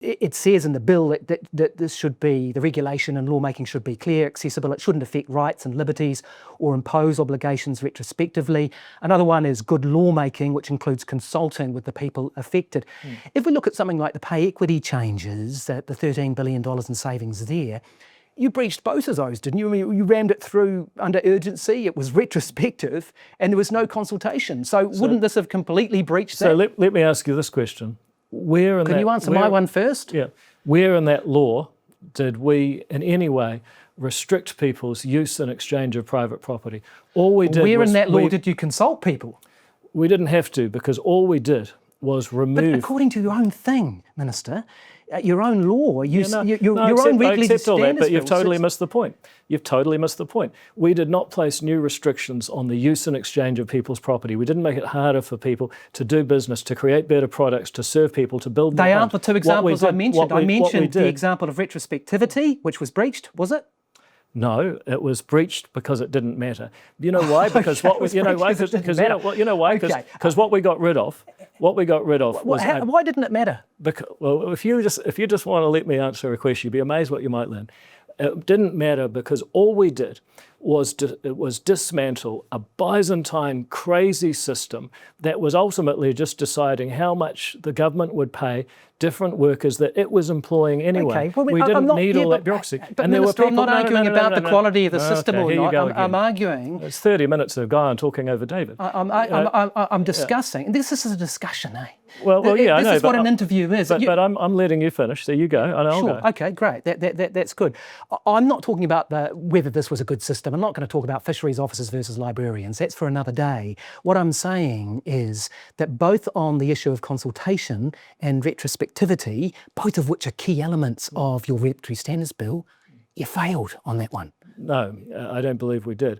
it says in the bill that this should be, the regulation and lawmaking should be clear, accessible. It shouldn't affect rights and liberties or impose obligations retrospectively. Another one is good lawmaking, which includes consulting with the people affected. If we look at something like the pay equity changes, the $13 billion in savings there, you breached both of those, didn't you? I mean, you rammed it through under urgency, it was retrospective, and there was no consultation. So wouldn't this have completely breached that? So let me ask you this question. Can you answer my one first? Yeah. Where in that law did we in any way restrict people's use and exchange of private property? All we did Where in that law did you consult people? We didn't have to, because all we did was remove... But according to your own thing, Minister, your own law, your own regulatory standards. All that, but you've totally missed the point. You've totally missed the point. We did not place new restrictions on the use and exchange of people's property. We didn't make it harder for people to do business, to create better products, to serve people, to build more homes. They aren't the two examples I mentioned. I mentioned the example of retrospectivity, which was breached, was it? No, it was breached because it didn't matter. You know why? Because what we got rid of. Why didn't it matter? Because, well, if you just want to let me answer a question, you'd be amazed what you might learn. It didn't matter because all we did was dismantle a Byzantine crazy system that was ultimately just deciding how much the government would pay different workers that it was employing anyway. Okay. Well, we didn't need all that bureaucracy. But Minister, I'm not arguing about the quality of the system or not. I'm arguing... It's 30 minutes of Guyon talking over David. I'm discussing. And this is a discussion, eh? Well, yeah, I know. This is what an interview is. But I'm letting you finish, so you go, and I'll go. Okay, great. That's good. I'm not talking about whether this was a good system. I'm not going to talk about fisheries officers versus librarians. That's for another day. What I'm saying is that both on the issue of consultation and retrospectivity, both of which are key elements of your regulatory standards bill, you failed on that one. No, I don't believe we did.